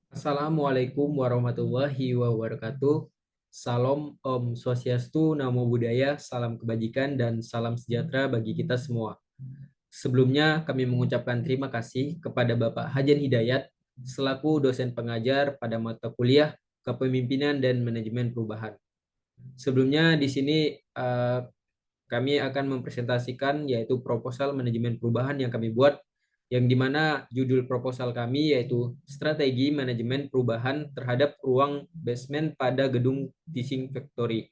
Assalamualaikum warahmatullahi wabarakatuh. Salam Om Swastiastu, Namo Buddhaya, salam kebajikan, dan salam sejahtera bagi kita semua. Sebelumnya, kami mengucapkan terima kasih kepada Bapak Hajan Hidayat selaku dosen pengajar pada mata kuliah Kepemimpinan dan Manajemen Perubahan. Sebelumnya, di sini kami akan mempresentasikan yaitu proposal manajemen perubahan yang kami buat, yang dimana judul proposal kami yaitu strategi manajemen perubahan terhadap ruang basement pada gedung Tissing Factory.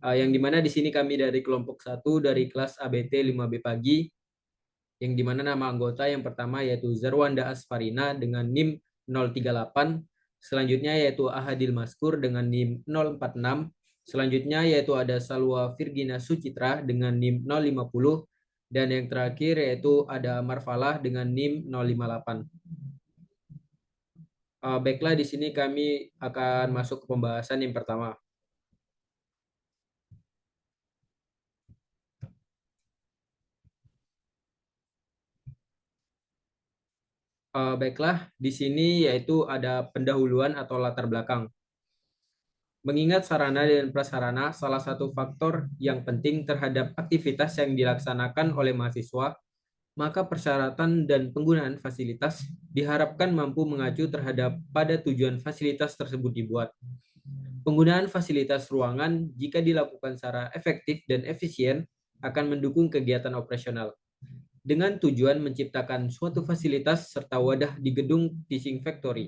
Yang dimana di sini kami dari kelompok 1 dari kelas ABT 5B pagi, yang dimana nama anggota yang pertama yaitu Zarwanda Asfarina dengan NIM 038, selanjutnya yaitu Ahadil Maskur dengan NIM 046, selanjutnya yaitu ada Salwa Virgina Sucitra dengan NIM 050, dan yang terakhir yaitu ada Marfalah dengan NIM 058. Baiklah, di sini kami akan masuk ke pembahasan yang pertama. Baiklah, di sini yaitu ada pendahuluan atau latar belakang. Mengingat sarana dan prasarana salah satu faktor yang penting terhadap aktivitas yang dilaksanakan oleh mahasiswa, maka persyaratan dan penggunaan fasilitas diharapkan mampu mengacu terhadap pada tujuan fasilitas tersebut dibuat. Penggunaan fasilitas ruangan jika dilakukan secara efektif dan efisien akan mendukung kegiatan operasional dengan tujuan menciptakan suatu fasilitas serta wadah di gedung Tissing Factory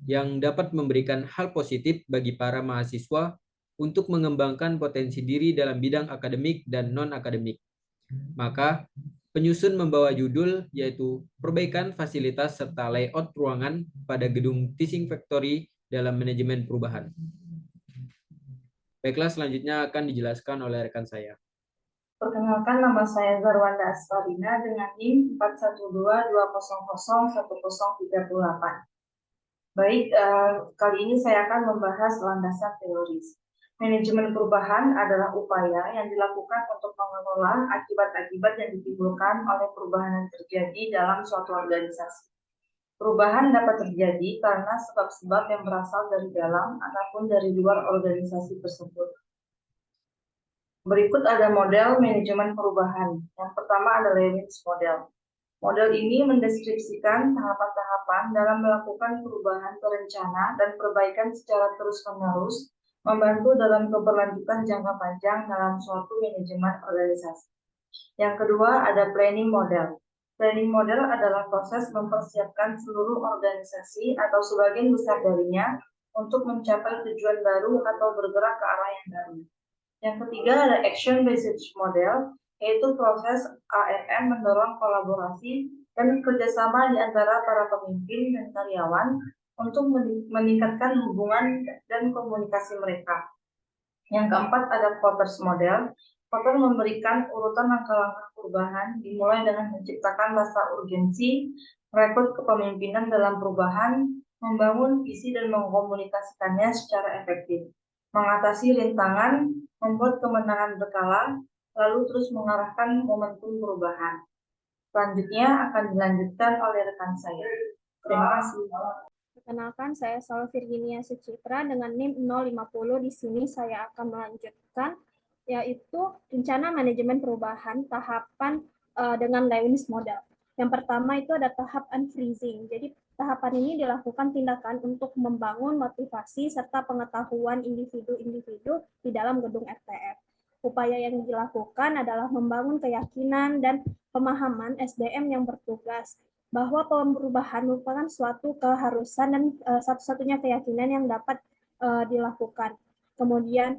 yang dapat memberikan hal positif bagi para mahasiswa untuk mengembangkan potensi diri dalam bidang akademik dan non-akademik. Maka, penyusun membawa judul yaitu perbaikan fasilitas serta layout ruangan pada gedung Tissing Factory dalam manajemen perubahan. Baiklah, selanjutnya akan dijelaskan oleh rekan saya. Perkenalkan, nama saya Zarwanda Asfarina dengan NIM 41220011038. Baik, kali ini saya akan membahas landasan teoris. Manajemen perubahan adalah upaya yang dilakukan untuk mengelola akibat-akibat yang ditimbulkan oleh perubahan yang terjadi dalam suatu organisasi. Perubahan dapat terjadi karena sebab-sebab yang berasal dari dalam ataupun dari luar organisasi tersebut. Berikut ada model manajemen perubahan. Yang pertama ada Lewins model. Model ini mendeskripsikan tahapan-tahapan dalam melakukan perubahan berencana dan perbaikan secara terus-menerus, membantu dalam keberlanjutan jangka panjang dalam suatu manajemen organisasi. Yang kedua ada planning model. Planning model adalah proses mempersiapkan seluruh organisasi atau sebagian besar darinya untuk mencapai tujuan baru atau bergerak ke arah yang baru. Yang ketiga ada action based model, yaitu proses ARM mendorong kolaborasi dan kerjasama di antara para pemimpin dan karyawan untuk meningkatkan hubungan dan komunikasi mereka. Yang keempat ada Potters model. Potter memberikan urutan langkah-langkah perubahan dimulai dengan menciptakan rasa urgensi, merekrut kepemimpinan dalam perubahan, membangun visi dan mengkomunikasikannya secara efektif, mengatasi rintangan, membuat kemenangan berkala, lalu terus mengarahkan momentum perubahan. Selanjutnya akan dilanjutkan oleh rekan saya. Terima kasih. Perkenalkan, saya Salwa Virginia Sucitra dengan NIM 050. Di sini saya akan melanjutkan yaitu rencana manajemen perubahan tahapan dengan Lewins model. Yang pertama itu ada tahap unfreezing. Jadi tahapan ini dilakukan tindakan untuk membangun motivasi serta pengetahuan individu-individu di dalam gedung RTF. Upaya yang dilakukan adalah membangun keyakinan dan pemahaman SDM yang bertugas bahwa perubahan merupakan suatu keharusan dan satu-satunya keyakinan yang dapat dilakukan. Kemudian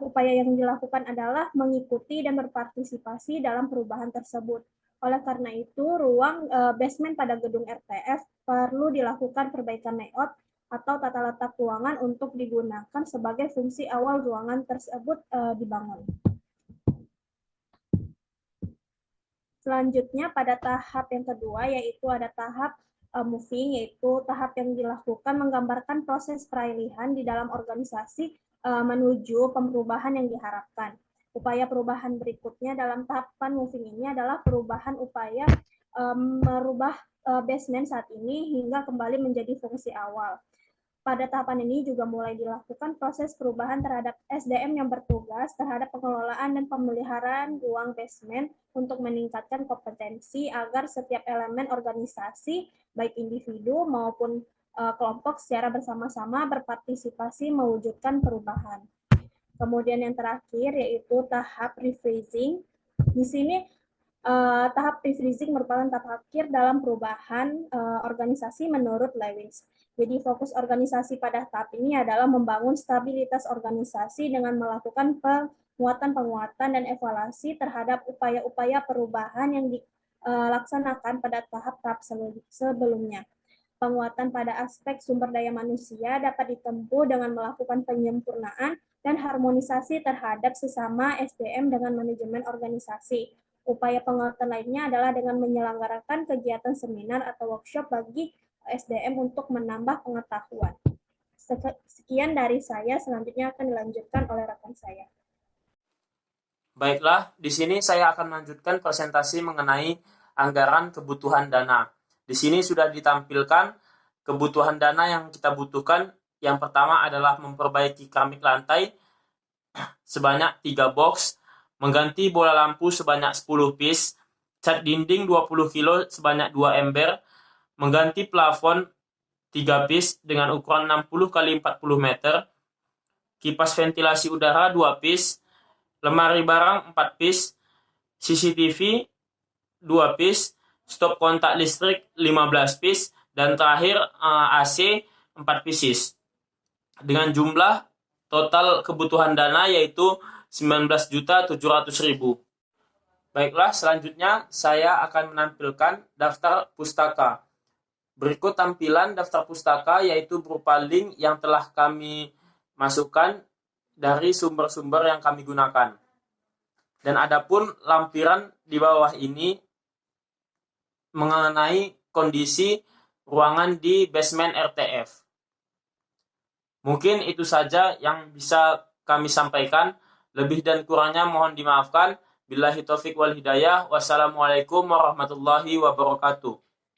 upaya yang dilakukan adalah mengikuti dan berpartisipasi dalam perubahan tersebut. Oleh karena itu, ruang basement pada gedung RTF perlu dilakukan perbaikan layout atau tata letak ruangan untuk digunakan sebagai fungsi awal ruangan tersebut dibangun. Selanjutnya pada tahap yang kedua yaitu ada tahap moving, yaitu tahap yang dilakukan menggambarkan proses peralihan di dalam organisasi menuju perubahan yang diharapkan. Upaya perubahan berikutnya dalam tahapan moving ini adalah perubahan upaya merubah basement saat ini hingga kembali menjadi fungsi awal. Pada tahapan ini juga mulai dilakukan proses perubahan terhadap SDM yang bertugas terhadap pengelolaan dan pemeliharaan ruang basement untuk meningkatkan kompetensi agar setiap elemen organisasi, baik individu maupun kelompok secara bersama-sama berpartisipasi mewujudkan perubahan. Kemudian yang terakhir yaitu tahap rephrasing. Di sini tahap rephrasing merupakan tahap akhir dalam perubahan organisasi menurut Lewins. Jadi fokus organisasi pada tahap ini adalah membangun stabilitas organisasi dengan melakukan penguatan dan evaluasi terhadap upaya-upaya perubahan yang dilaksanakan pada tahap-tahap sebelumnya. Penguatan pada aspek sumber daya manusia dapat ditempuh dengan melakukan penyempurnaan dan harmonisasi terhadap sesama SDM dengan manajemen organisasi. Upaya penguatan lainnya adalah dengan menyelenggarakan kegiatan seminar atau workshop bagi SDM untuk menambah pengetahuan. Sekian dari saya, selanjutnya akan dilanjutkan oleh rekan saya. Baiklah, di sini saya akan melanjutkan presentasi mengenai anggaran kebutuhan dana. Di sini sudah ditampilkan kebutuhan dana yang kita butuhkan. Yang pertama adalah memperbaiki keramik lantai sebanyak 3 box, mengganti bola lampu sebanyak 10 piece, cat dinding 20 kilo sebanyak 2 ember, mengganti plafon 3 piece dengan ukuran 60 x 40 meter, kipas ventilasi udara 2 piece, lemari barang 4 piece, CCTV 2 piece, stop kontak listrik 15 piece, dan terakhir AC 4 pieces. Dengan jumlah total kebutuhan dana yaitu 19.700.000. Baiklah, selanjutnya saya akan menampilkan daftar pustaka. Berikut tampilan daftar pustaka yaitu berupa link yang telah kami masukkan dari sumber-sumber yang kami gunakan. Dan adapun lampiran di bawah ini mengenai kondisi ruangan di basement RTF. Mungkin itu saja yang bisa kami sampaikan. Lebih dan kurangnya mohon dimaafkan. Billahi taufiq wal hidayah. Wassalamualaikum warahmatullahi wabarakatuh.